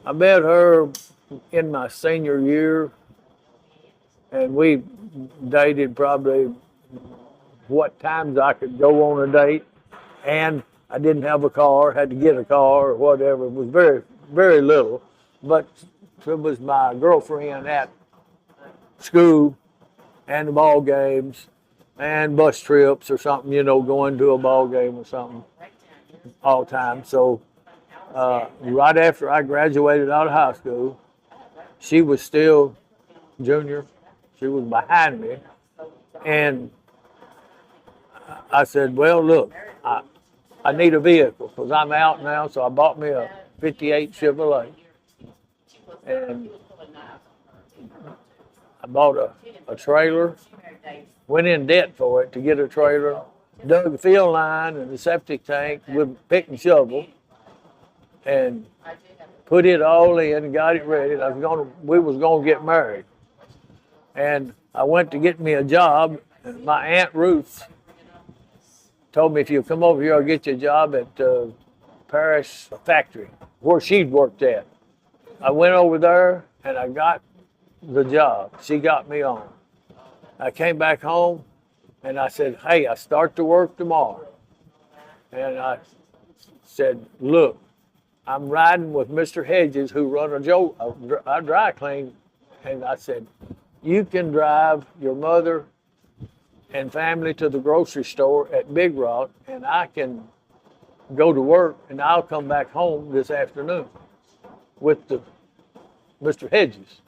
I met her in my senior year, and we dated probably what times I could go on a date, and I didn't have a car, had to get a car or whatever. It was very, very little, but it was my girlfriend at school and the ball games and bus trips or something, going to a ball game or something all the time. So right after I graduated out of high school, she was still junior. She was behind me. And I said, well, look, I need a vehicle because I'm out now. So I bought me a 58 Chevrolet. And I bought a trailer, went in debt for it to get a trailer, dug the field line and the septic tank with pick and shovel, and put it all in, got it ready. We was gonna get married, and I went to get me a job. And my Aunt Ruth told me, if you come over here, I'll get you a job at Paris factory where she'd worked at. I went over there and I got the job. She got me on. I came back home and I said, hey, I start to work tomorrow. And I said, look, I'm riding with Mr. Hedges, who run a dry clean. And I said, you can drive your mother and family to the grocery store at Big Rock, and I can go to work, and I'll come back home this afternoon with Mr. Hedges.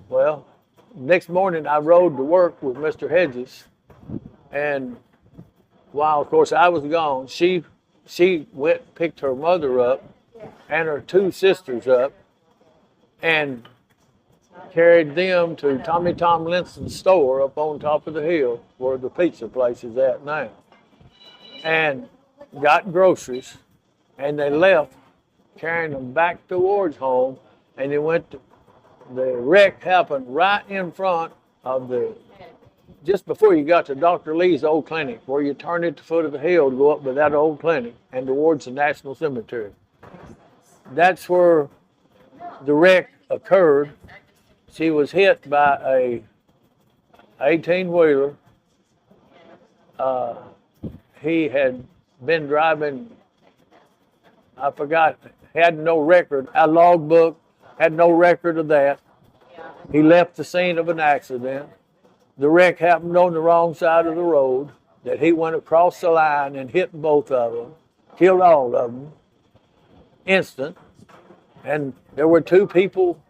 Well, next morning I rode to work with Mr. Hedges, and while, of course, I was gone, she went and picked her mother up and her two sisters up and carried them to Tommy Tomlinson's store up on top of the hill where the pizza place is at now, and got groceries, and they left carrying them back towards home, and they went to, the wreck happened right in front of just before you got to Dr. Lee's old clinic, where you turn at the foot of the hill to go up to that old clinic and towards the National Cemetery. That's where the wreck occurred. She was hit by a 18-wheeler. He had been driving, I forgot, had no record. A logbook had no record of that. He left the scene of an accident. The wreck happened on the wrong side of the road, that he went across the line and hit both of them, killed all of them, instant. And there were two people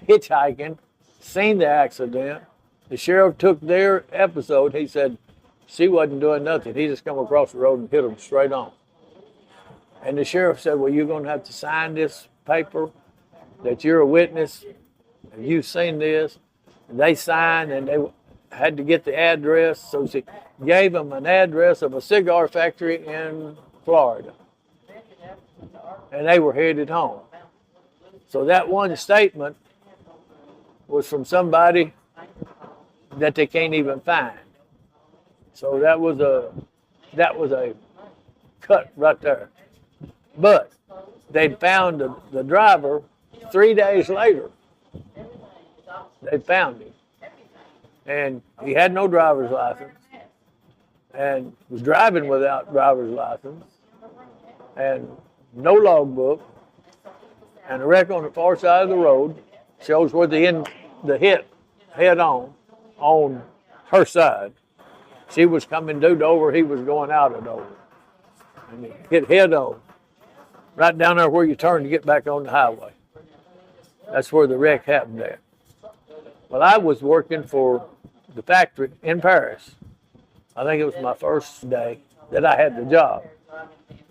hitchhiking, seen the accident. The sheriff took their episode. He said, she wasn't doing nothing. He just come across the road and hit them straight on. And the sheriff said, well, you're going to have to sign this paper that you're a witness. You've seen this. And they signed, and they had to get the address. So she gave them an address of a cigar factory in Florida. And they were headed home. So that one statement was from somebody that they can't even find. So that was a cut right there. But they found the driver 3 days later. They found him. And he had no driver's license and was driving without driver's license and no logbook, and a wreck on the far side of the road shows where the hit head on her side. She was coming due Dover, he was going out of Dover. And he hit head on, right down there where you turn to get back on the highway. That's where the wreck happened at. Well, I was working for the factory in Paris. I think it was my first day that I had the job.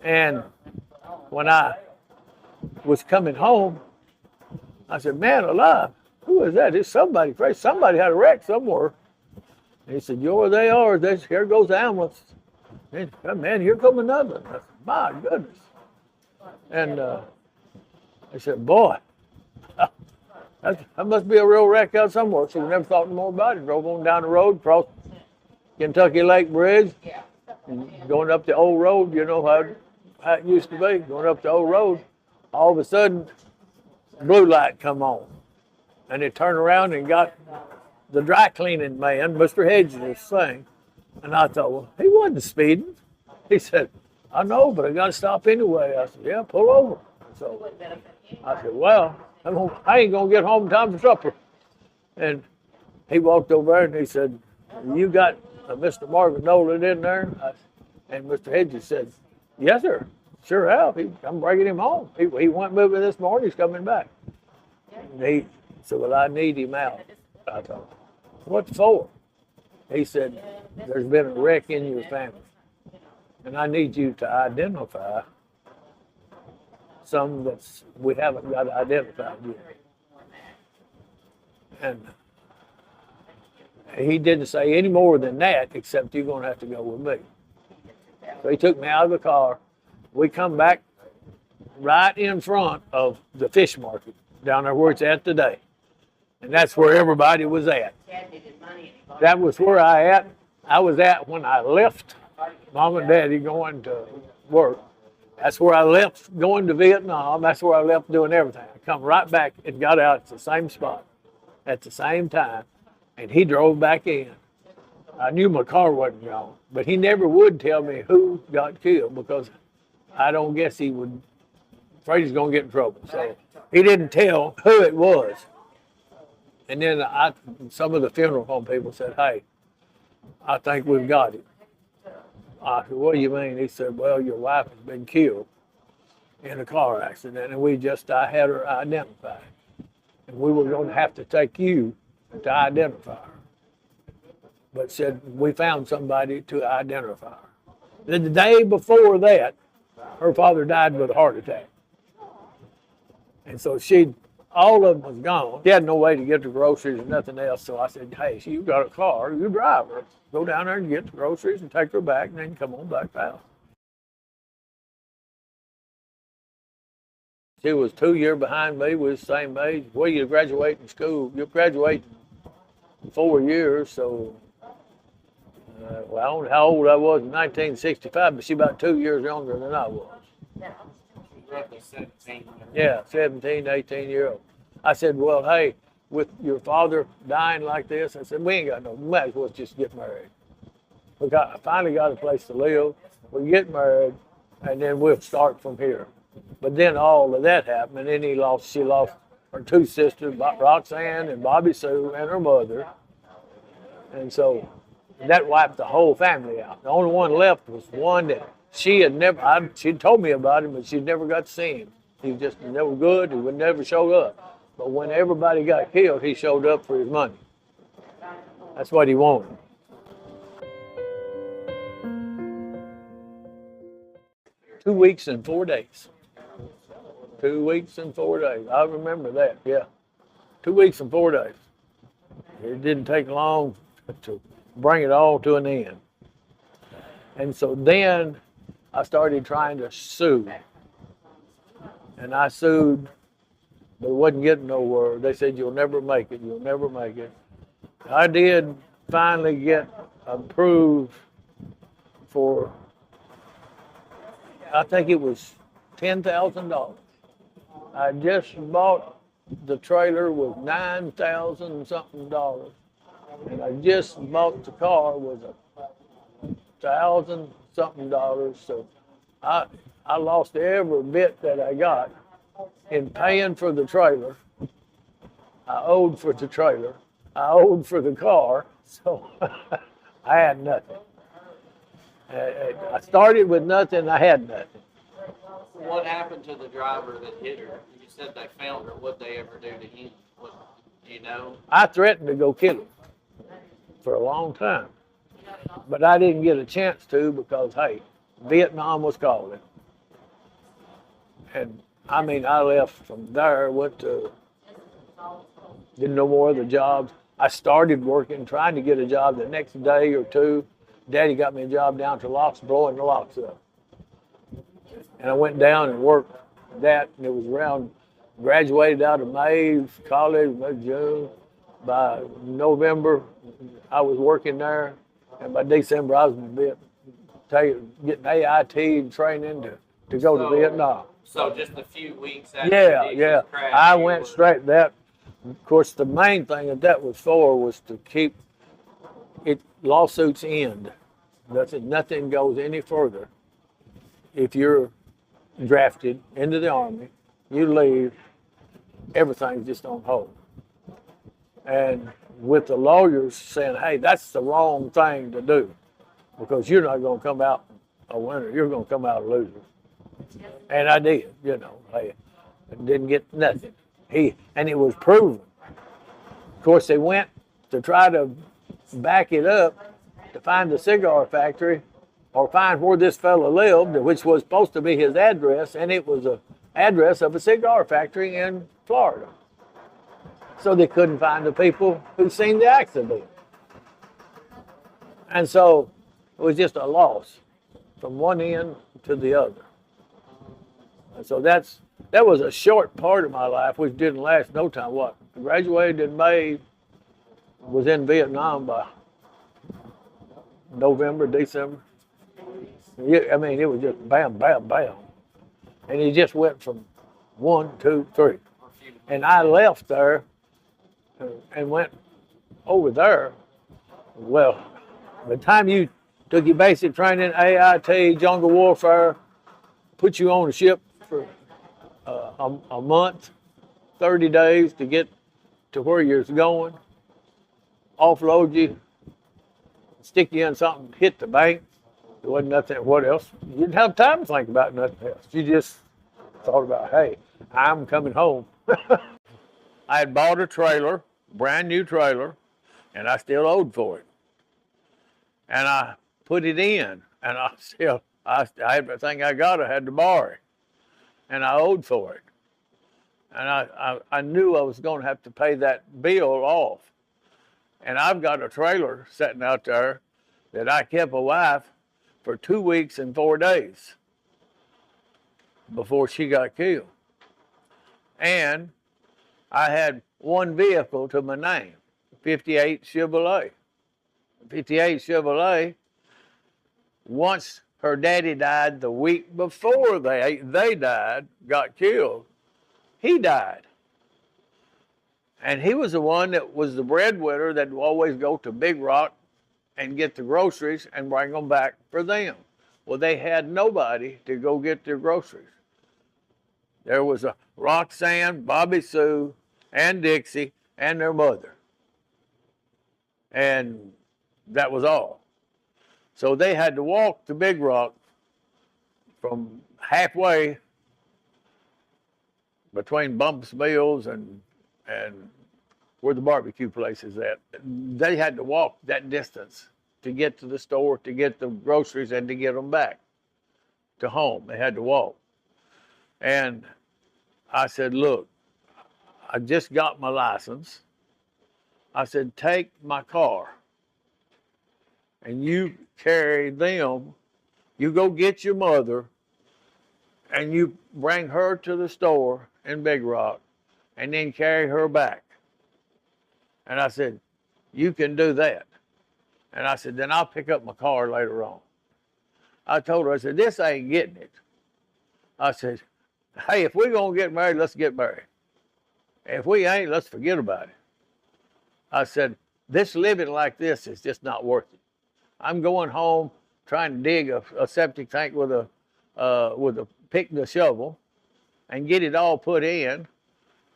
And when I was coming home, I said, man alive, who is that? It's somebody crazy. Somebody had a wreck somewhere. And he said, yo, they are. Here goes the ambulance. And, man, here comes another. I said, my goodness. And I said, boy, that must be a real wreck out somewhere. So we never thought more about it. Drove on down the road, across Kentucky Lake Bridge, and going up the old road. You know how it used to be, going up the old road. All of a sudden, blue light come on. And he turned around and got the dry cleaning man, Mr. Hedges' thing. And I thought, well, he wasn't speeding. He said, I know, but I got to stop anyway. I said, yeah, pull over. So I said, well, I ain't going to get home in time for supper. And he walked over there and he said, you got Mr. Marvin Nolan in there? And Mr. Hedges said, yes, sir. Sure have. I'm bringing him home. He went moving this morning. He's coming back. And he said, well, I need him out. I thought, what for? He said, there's been a wreck in your family. And I need you to identify some that we haven't got identified yet. And he didn't say any more than that, except you're going to have to go with me. So he took me out of the car. We come back right in front of the fish market down there where it's at today. And that's where everybody was at. That was where I was at when I left Mom and Daddy going to work. That's where I left going to Vietnam. That's where I left doing everything. I come right back and got out at the same spot at the same time. And he drove back in. I knew my car wasn't gone, but he never would tell me who got killed because I don't guess he would, afraid he's going to get in trouble. So he didn't tell who it was. And then some of the funeral home people said, hey, I think we've got it. I said, what do you mean? He said, well, your wife has been killed in a car accident, and I had her identified. And we were going to have to take you to identify her. But said, we found somebody to identify her. The day before that, her father died with a heart attack. And so all of them was gone. She had no way to get the groceries or nothing else. So I said, hey, you got a car, you drive her. Go down there and get the groceries and take her back and then come on back out. She was 2 years behind me. We was the same age. Well, you graduate in school. You graduate in 4 years, so well, I don't know how old I was in 1965, but she about 2 years younger than I was. Roughly 17. Yeah, 17, 18-year-old. I said, well, hey, with your father dying like this, I said, we ain't got no, we might as well just get married. I finally got a place to live. We get married, and then we'll start from here. But then all of that happened, and then she lost her two sisters, Roxanne and Bobby Sue, and her mother. And so that wiped the whole family out. The only one left was one that she'd told me about him, but she'd never got to see him. He was just never good. He would never show up. But when everybody got killed, he showed up for his money. That's what he wanted. Two weeks and 4 days. 2 weeks and 4 days. I remember that, yeah. 2 weeks and 4 days. It didn't take long to bring it all to an end. And so then I started trying to sue. And I sued, but it wasn't getting nowhere. They said, you'll never make it, you'll never make it. I did finally get approved for, I think it was $10,000. I just bought the trailer with $9,000 something, and I just bought the car with $1,000 something. So I lost every bit that I got in paying for the trailer. I owed for the trailer. I owed for the car, so I had nothing. I started with nothing. I had nothing. What happened to the driver that hit her? You said they found her. What'd they ever do to him? Do you know? I threatened to go kill him for a long time, but I didn't get a chance to because, hey, Vietnam was calling. And I mean, I left from there, didn't know more of the jobs. I started working, trying to get a job the next day or two. Daddy got me a job down to locks, blowing the locks up. And I went down and worked that, and it was around, graduated out of May college, June. By November, I was working there, and by December, I was getting AIT and training to go to Vietnam. So just a few weeks after Yeah, the yeah. crash, I you went were- straight that. Of course, the main thing that was for was to keep it lawsuits end. Nothing goes any further. If you're drafted into the Army, you leave, everything's just on hold. And with the lawyers saying, hey, that's the wrong thing to do because you're not going to come out a winner, you're going to come out a loser. And I did, hey, I didn't get nothing. And it was proven. Of course, they went to try to back it up to find the cigar factory or find where this fellow lived, which was supposed to be his address, and it was an address of a cigar factory in Florida. So they couldn't find the people who seen the accident. And so it was just a loss from one end to the other. And so that was a short part of my life, which didn't last no time. What? I graduated in May, was in Vietnam by November, December. I mean, it was just bam, bam, bam. And it just went from 1, 2, 3. And I left there and went over there. Well, by the time you took your basic training, AIT, jungle warfare, put you on a ship for a month, 30 days to get to where you're going, offload you, stick you in something, hit the bank. There wasn't nothing, what else? You didn't have time to think about nothing else. You just thought about, hey, I'm coming home. I had bought a trailer, brand new trailer, and I still owed for it. And I put it in, and everything I got, I had to borrow, and I owed for it. And I knew I was going to have to pay that bill off. And I've got a trailer sitting out there that I kept a wife for 2 weeks and 4 days before she got killed. And I had one vehicle to my name, 58 Chevrolet. 58 Chevrolet, once her daddy died the week before they died, got killed, he died. And he was the one that was the breadwinner that would always go to Big Rock and get the groceries and bring them back for them. Well, they had nobody to go get their groceries. There was a Roxanne, Bobby Sue, and Dixie, and their mother. And that was all. So they had to walk to Big Rock from halfway between Bumpus Mills and where the barbecue place is at. They had to walk that distance to get to the store, to get the groceries, and to get them back to home. They had to walk. And I said, look, I just got my license. I said, take my car and you carry them. You go get your mother and you bring her to the store in Big Rock and then carry her back. And I said, you can do that. And I said, then I'll pick up my car later on. I told her, I said, this ain't getting it. I said, hey, if we're going to get married, let's get married. If we ain't, let's forget about it. I said, this living like this is just not worth it. I'm going home trying to dig a septic tank with a pick and a shovel and get it all put in,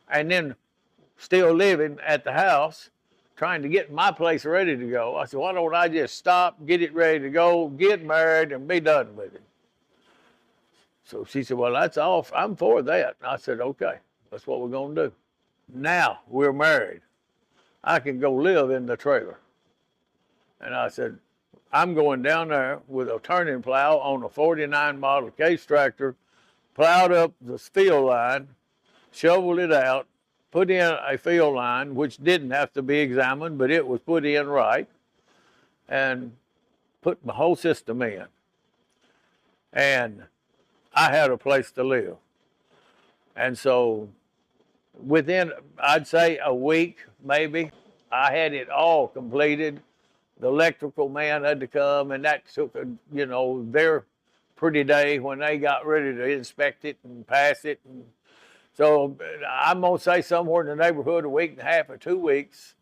and then still living at the house trying to get my place ready to go. I said, why don't I just stop, get it ready to go, get married, and be done with it? So she said, well, that's all. I'm for that. And I said, okay, that's what we're going to do. Now we're married. I can go live in the trailer. And I said, I'm going down there with a turning plow on a 49 model case tractor, plowed up the field line, shoveled it out, put in a field line, which didn't have to be examined, but it was put in right, and put my whole system in. And I had a place to live. And so within, I'd say a week, maybe, I had it all completed. The electrical man had to come, and that took, their pretty day when they got ready to inspect it and pass it. And so I'm going to say somewhere in the neighborhood a week and a half or 2 weeks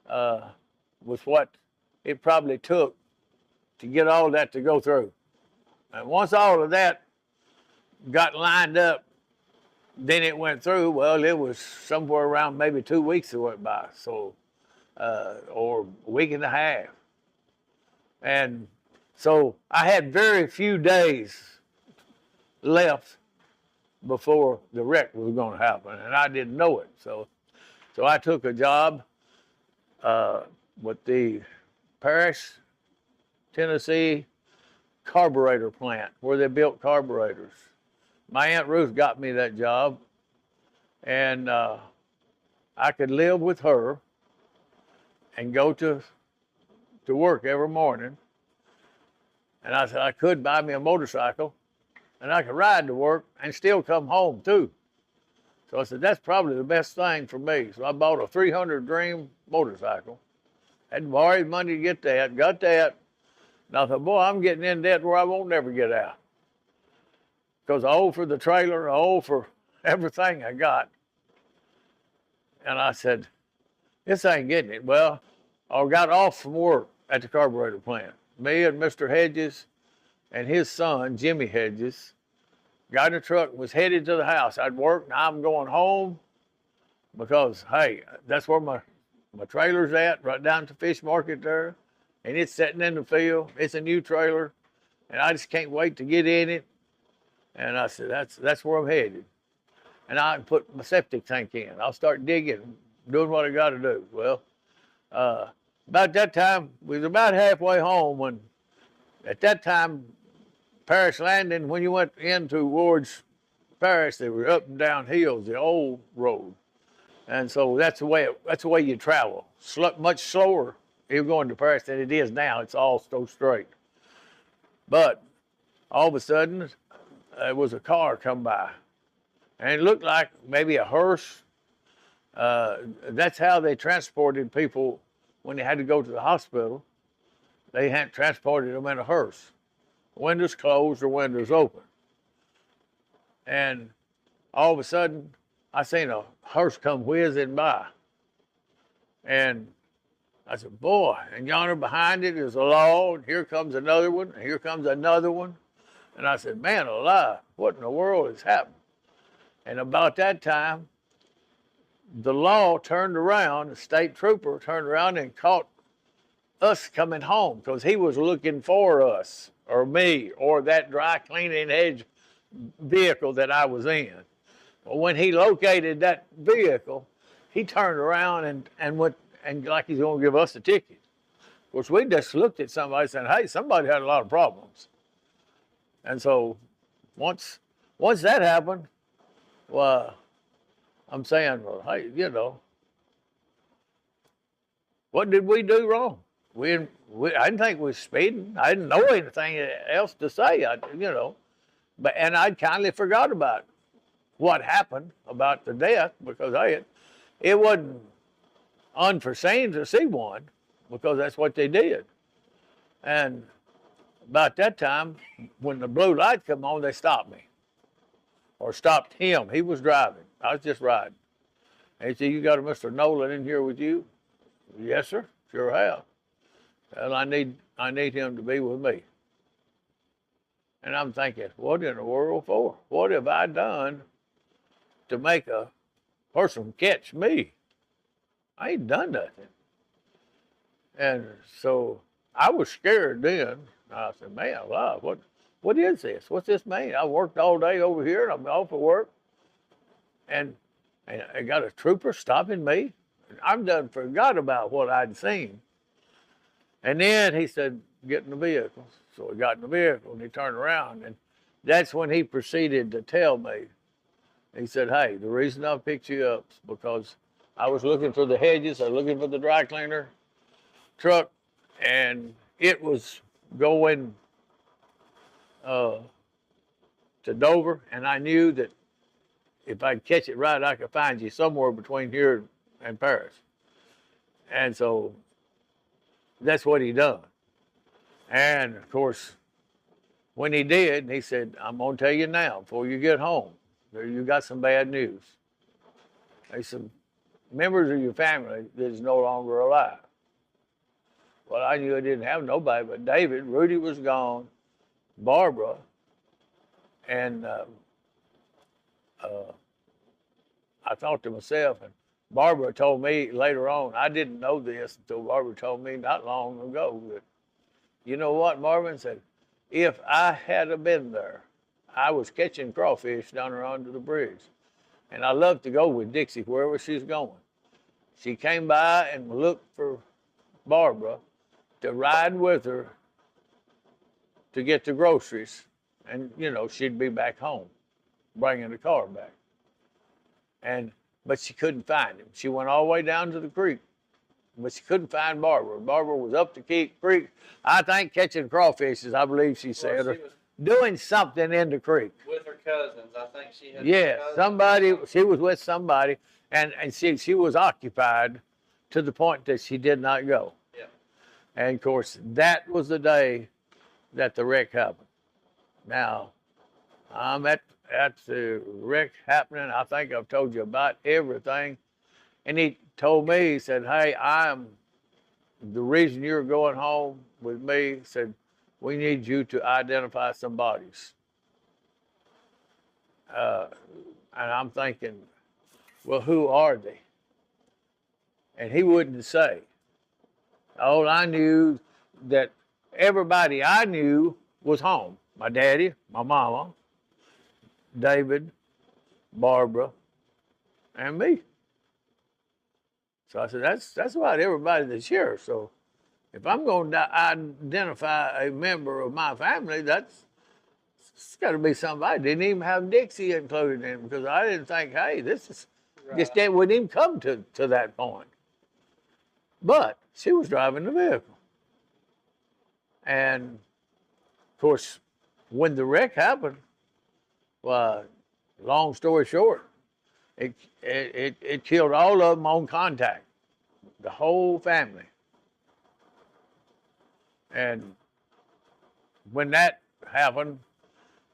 was what it probably took to get all that to go through. And once all of that got lined up, then it went through. Well, it was somewhere around maybe 2 weeks that went by, so or a week and a half. And so I had very few days left before the wreck was going to happen, and I didn't know it. So I took a job with the Paris, Tennessee carburetor plant where they built carburetors. My Aunt Ruth got me that job, and I could live with her and go to work every morning. And I said I could buy me a motorcycle, and I could ride to work and still come home too. So I said, that's probably the best thing for me. So I bought a 300 Dream motorcycle. Had borrowed money to get that, got that. And I thought, boy, I'm getting in debt where I won't never get out. Because I owe for the trailer, I owe for everything I got. And I said, this ain't getting it. Well, I got off from work at the carburetor plant. Me and Mr. Hedges and his son, Jimmy Hedges, got in a truck and was headed to the house. I'd worked, now I'm going home because, hey, that's where my trailer's at, right down at the fish market there. And it's sitting in the field. It's a new trailer, and I just can't wait to get in it. And I said, that's where I'm headed. And I put my septic tank in. I'll start digging, doing what I got to do. Well, about that time, we was about halfway home when, at that time, Paris Landing, when you went in towards Paris, they were up and down hills, the old road. And so that's the way you travel. Much slower if you're going to Paris than it is now. It's all so straight. But all of a sudden, there was a car come by. And it looked like maybe a hearse. That's how they transported people when they had to go to the hospital. They hadn't transported them in a hearse. Windows closed or windows open. And all of a sudden, I seen a hearse come whizzing by. And I said, boy, and yonder behind it is a log, and here comes another one, and here comes another one. And I said, man alive, what in the world is happening? And about that time, the law turned around, the state trooper turned around and caught us coming home because he was looking for us or me or that dry cleaning edge vehicle that I was in. But when he located that vehicle, he turned around and went and like he's going to give us a ticket. Of course, we just looked at somebody and said, hey, somebody had a lot of problems. And so once that happened, well, I'm saying, well, hey, you know, what did we do wrong? I didn't think we were speeding. I didn't know anything else to say, and I'd kindly forgot about what happened about the death because it wasn't unforeseen to see one because that's what they did. And about that time, when the blue light come on, they stopped me or stopped him. He was driving. I was just riding. And he said, you got a Mr. Nolan in here with you? Yes, sir. Sure have. Well, I need him to be with me. And I'm thinking, what in the world for? What have I done to make a person catch me? I ain't done nothing. And so I was scared then. I said, man, wow, what is this? What's this mean? I worked all day over here and I'm off of work. And I got a trooper stopping me. I'm done forgot about what I'd seen. And then he said, get in the vehicle. So we got in the vehicle and he turned around and that's when he proceeded to tell me. He said, hey, the reason I picked you up is because I was looking for the hedges, I was looking for the dry cleaner truck, and it was going to Dover, and I knew that if I'd catch it right, I could find you somewhere between here and Paris. And so that's what he done. And of course, when he did, he said, I'm going to tell you now, before you get home, you got some bad news. He said, members of your family that is no longer alive. Well, I knew I didn't have nobody but David. Rudy was gone, Barbara, and I thought to myself, and Barbara told me later on, I didn't know this until Barbara told me not long ago, that, you know what, Marvin said, if I had been there, I was catching crawfish down there under the bridge. And I love to go with Dixie wherever she's going. She came by and looked for Barbara to ride with her to get the groceries. And, you know, she'd be back home, bringing the car back. But she couldn't find him. She went all the way down to the creek, but she couldn't find Barbara. Barbara was up the creek, I think catching crawfish, as I believe she said, Well, or doing something in the creek. with her cousins. I think she had. Yes, somebody, she was with somebody, and she was occupied to the point that she did not go. Yeah. And of course, that was the day that the wreck happened. Now, I'm at the wreck happening. I think I've told you about everything. And he told me, he said, hey, the reason you're going home with me, he said, we need you to identify some bodies. And I'm thinking, well, who are they? And he wouldn't say. All I knew that everybody I knew was home. My daddy, my mama, David, Barbara, and me. So I said, that's about everybody that's here. So if I'm going to identify a member of my family, it's got to be somebody. Didn't even have Dixie included in it because I didn't think, hey, this is, Right. this day wouldn't even come to that point. But she was driving the vehicle. And of course, when the wreck happened, well, long story short, it killed all of them on contact, the whole family. And when that happened,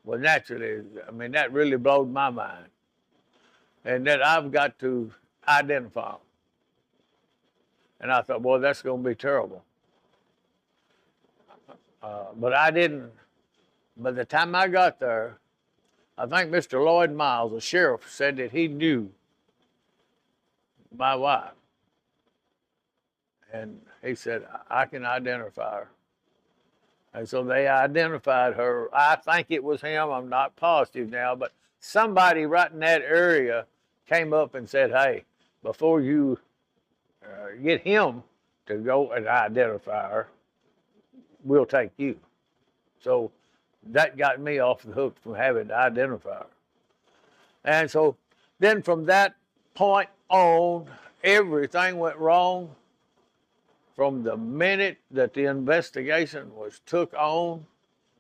well, naturally, I mean, that really blowed my mind. And that I've got to identify them. And I thought, boy, that's going to be terrible. But I didn't. By the time I got there, I think Mr. Lloyd Miles, the sheriff, said that he knew my wife. And he said, I can identify her. And so they identified her. I think it was him. I'm not positive now, but somebody right in that area came up and said, hey, before you get him to go and identify her, we'll take you. So that got me off the hook from having to identify her. And so then from that point on, everything went wrong. From the minute that the investigation was took on,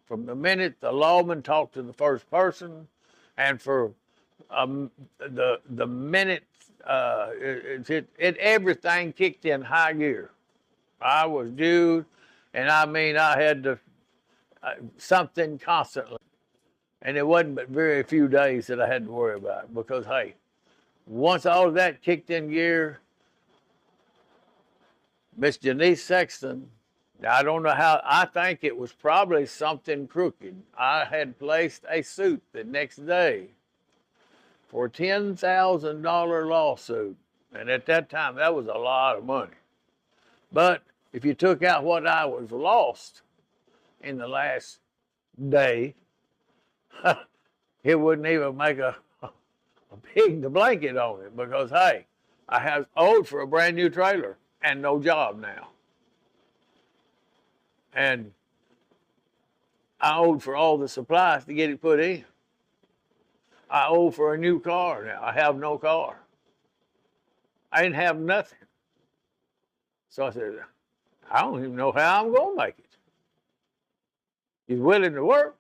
from the minute the lawman talked to the first person, and for the minute everything kicked in high gear. I was due, and I mean I had to something constantly, and it wasn't but very few days that I had to worry about it because hey, once all of that kicked in gear, Miss Janice Sexton, I don't know how, I think it was probably something crooked. I had placed a suit the next day for a $10,000 lawsuit. And at that time, that was a lot of money. But if you took out what I was lost in the last day, it wouldn't even make a pig to blanket on it because, hey, I have owed for a brand new trailer and no job now. And I owed for all the supplies to get it put in. I owe for a new car now. I have no car. I didn't have nothing. So I said, I don't even know how I'm going to make it. He's willing to work,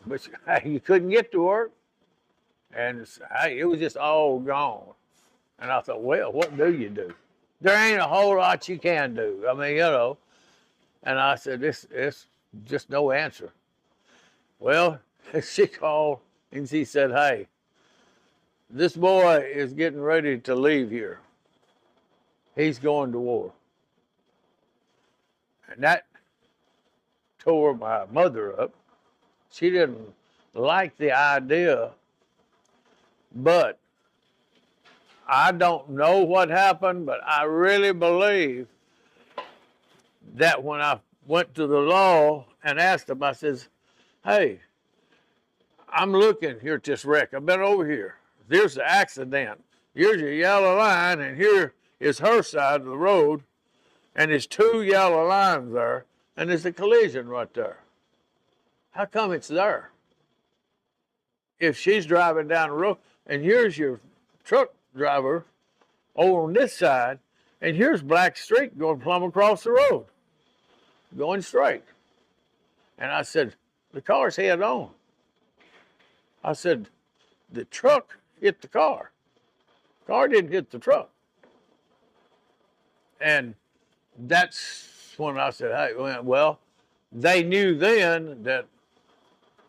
but you couldn't get to work. And it was just all gone. And I thought, well, what do you do? There ain't a whole lot you can do. I mean, you know. And I said, it's just no answer. Well, she called and she said, hey, this boy is getting ready to leave here. He's going to war. And that tore my mother up. She didn't like the idea, but I don't know what happened, but I really believe that when I went to the law and asked them, I says, hey, I'm looking here at this wreck. I've been over here. There's the accident. Here's your yellow line, and here is her side of the road, and there's two yellow lines there, and there's a collision right there. How come it's there? If she's driving down the road, and here's your truck driver over on this side, and here's Black Street going plumb across the road, going straight. And I said, the car's head on. I said, the truck hit the car. Car didn't hit the truck. And that's when I said, hey, well, they knew then that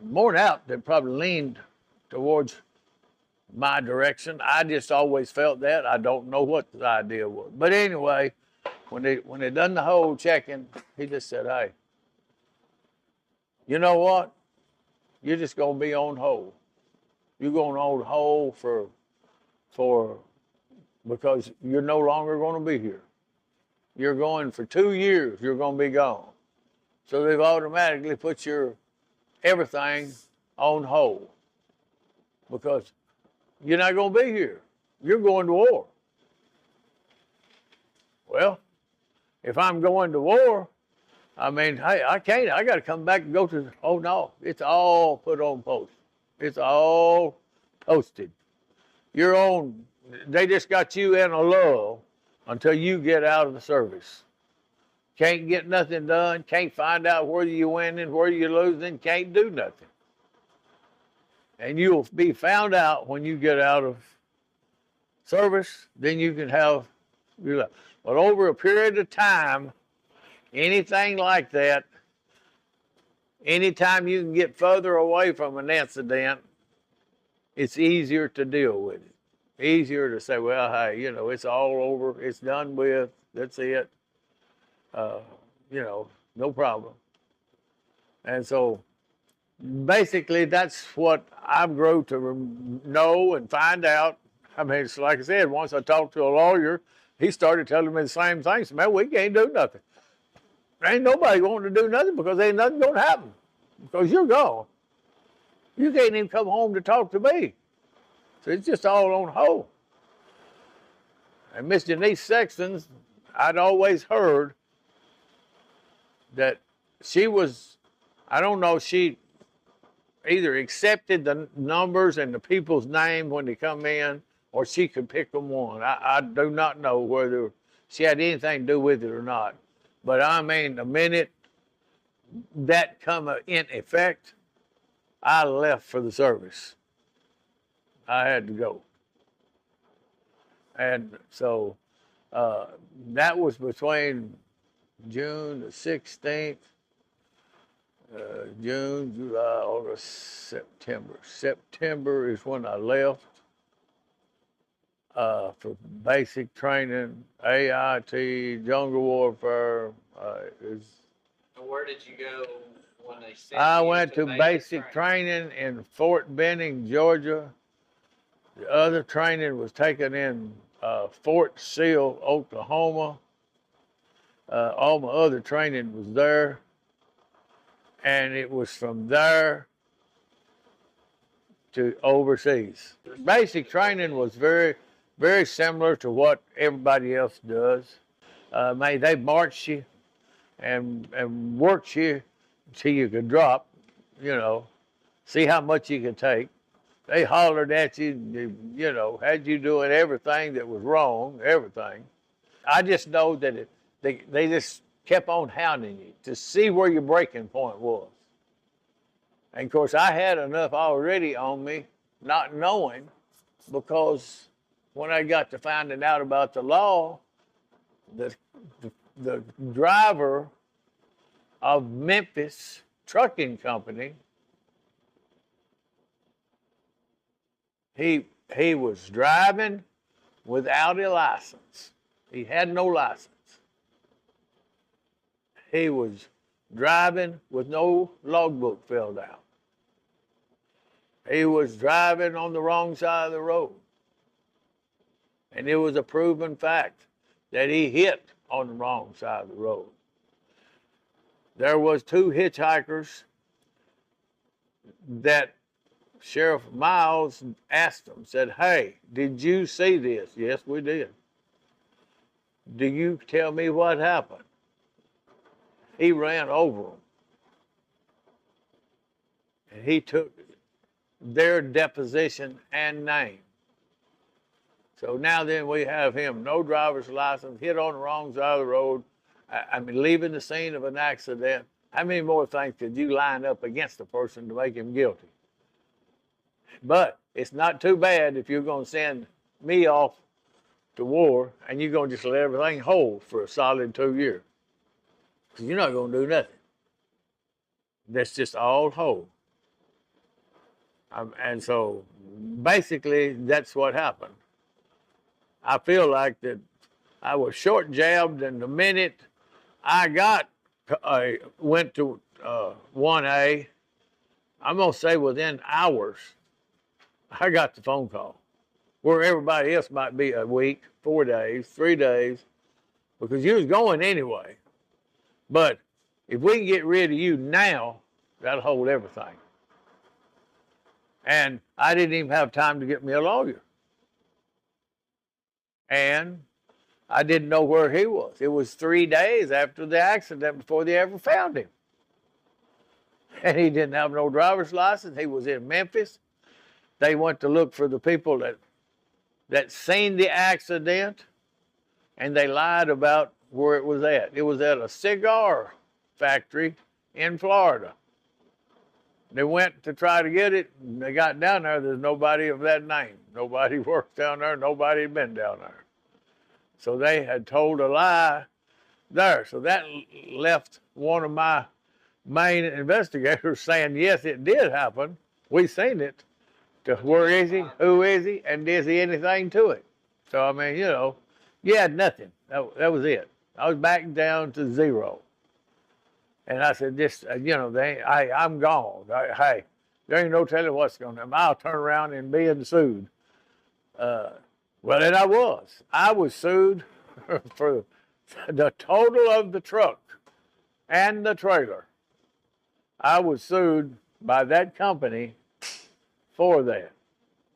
more than out, they probably leaned towards my direction. I just always felt that. I don't know what the idea was. But anyway, when they done the whole checking, he just said, hey, you know what? You're just going to be on hold. You're going on hold because you're no longer going to be here. You're going for 2 years, you're going to be gone. So they've automatically put your everything on hold because you're not going to be here. You're going to war. Well, if I'm going to war, I mean, hey, I can't. I got to come back and go to, oh, no, it's all put on post. It's all posted. You're on, they just got you in a lull until you get out of the service. Can't get nothing done, can't find out whether you're winning, whether you're losing, can't do nothing. And you'll be found out when you get out of service, then you can have your life. But over a period of time, anything like that, anytime you can get further away from an incident, it's easier to deal with it. Easier to say, well, hey, you know, it's all over, it's done with, that's it. You know, no problem. And so basically that's what I've grown to know and find out. I mean, it's like I said, once I talked to a lawyer, he started telling me the same thing. So, man, we can't do nothing. There ain't nobody going to do nothing because ain't nothing going to happen because you're gone. You can't even come home to talk to me. So it's just all on hold. And Miss Janice Sexton, I'd always heard that she was, I don't know, she either accepted the numbers and the people's name when they come in, or she could pick them one. I do not know whether she had anything to do with it or not. But I mean, the minute that come in effect, I left for the service. I had to go. And so that was between June the 16th, June, July, August, September. September is when I left for basic training, AIT, jungle warfare. And where did you go when they sent I you went to basic training in Fort Benning, Georgia. The other training was taken in Fort Sill, Oklahoma. All my other training was there. And it was from there to overseas. Basic training was very, very similar to what everybody else does. They march you and work you till you could drop, you know, see how much you could take. They hollered at you, you know, had you doing everything that was wrong, everything. I just know that they just kept on hounding you to see where your breaking point was. And of course, I had enough already on me, not knowing, because when I got to finding out about the law, the driver of Memphis Trucking Company He was driving without a license. He had no license. He was driving with no logbook filled out. He was driving on the wrong side of the road. And it was a proven fact that he hit on the wrong side of the road. There was 2 hitchhikers that Sheriff Miles asked them, said, "Hey, did you see this?" "Yes, we did." "Do you tell me what happened?" He ran over them. And he took their deposition and name. So now then we have him, no driver's license, hit on the wrong side of the road. I mean, leaving the scene of an accident. How many more things could you line up against a person to make him guilty? But it's not too bad if you're going to send me off to war and you're going to just let everything hold for a solid 2 years. Because you're not going to do nothing. That's just all hold. And so basically that's what happened. I feel like that I was short jabbed, and the minute I went to 1A, I'm going to say within hours, I got the phone call, where everybody else might be a week, 4 days, 3 days, because you was going anyway. But if we can get rid of you now, that'll hold everything. And I didn't even have time to get me a lawyer. And I didn't know where he was. It was 3 days after the accident before they ever found him. And he didn't have no driver's license. He was in Memphis. They went to look for the people that seen the accident, and they lied about where it was at. It was at a cigar factory in Florida. They went to try to get it, and they got down there. There's nobody of that name. Nobody worked down there. Nobody had been down there. So they had told a lie there. So that left one of my main investigators saying, yes, it did happen. We seen it. To where is he? Who is he? And is he anything to it? So, I mean, you had nothing. That was it. I was back down to 0. And I said, I'm gone. Hey, there ain't no telling what's going to happen. I'll turn around and being sued. Well, and I was sued for the total of the truck and the trailer. I was sued by that company for that.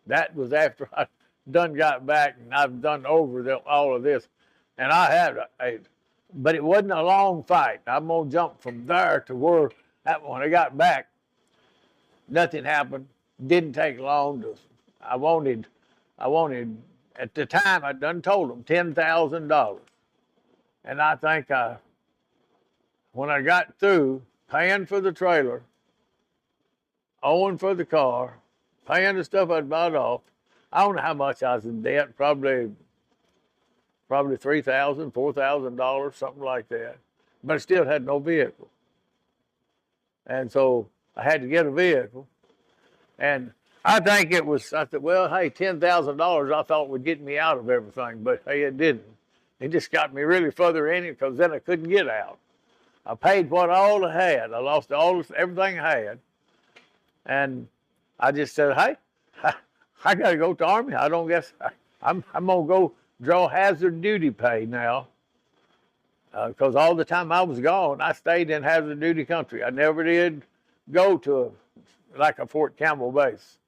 That was after I done got back and I've done over all of this. And I had but it wasn't a long fight. I'm going to jump from there to where, when I got back, nothing happened. Didn't take long. I wanted, at the time, I done told them $10,000. And I think when I got through paying for the trailer, owing for the car, paying the stuff I'd bought off, I don't know how much I was in debt, probably $3,000, $4,000, something like that. But I still had no vehicle. And so I had to get a vehicle. And I think I said, well, hey, $10,000 I thought would get me out of everything, but hey, it didn't. It just got me really further in it because then I couldn't get out. I paid what all I had. I lost everything I had. And I just said, hey, I got to go to the Army. I don't guess, I'm going to go draw hazard duty pay now, because all the time I was gone, I stayed in hazard duty country. I never did go to a Fort Campbell base.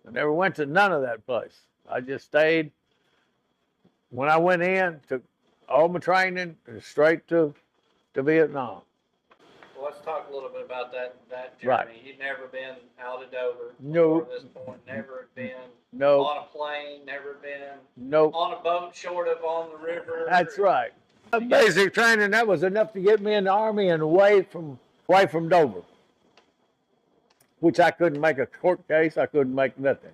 I never went to none of that place. I just stayed. When I went in, took all my training straight to Vietnam. Well, let's talk a little bit about that journey. Right. You'd never been out of Dover Nope. before this point. Never been Nope. on a plane. Never been Nope. on a boat short of on the river. That's right. Basic training, that was enough to get me in the Army and away from Dover, which I couldn't make a court case. I couldn't make nothing.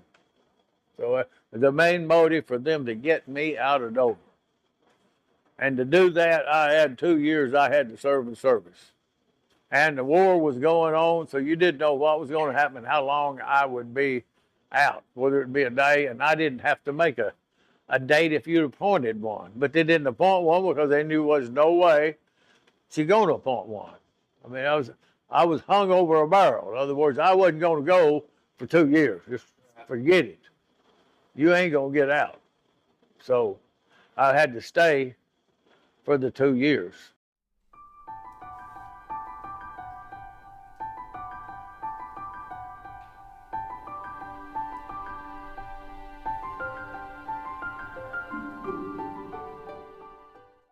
So the main motive for them to get me out of Dover. And to do that, I had 2 years I had to serve in service. And the war was going on, so you didn't know what was going to happen, how long I would be out, whether it be a day, and I didn't have to make a date if you'd appointed one. But they didn't appoint one because they knew there was no way she's going to appoint one. I mean, I was hung over a barrel. In other words, I wasn't going to go for 2 years. Just forget it. You ain't going to get out. So I had to stay for the 2 years.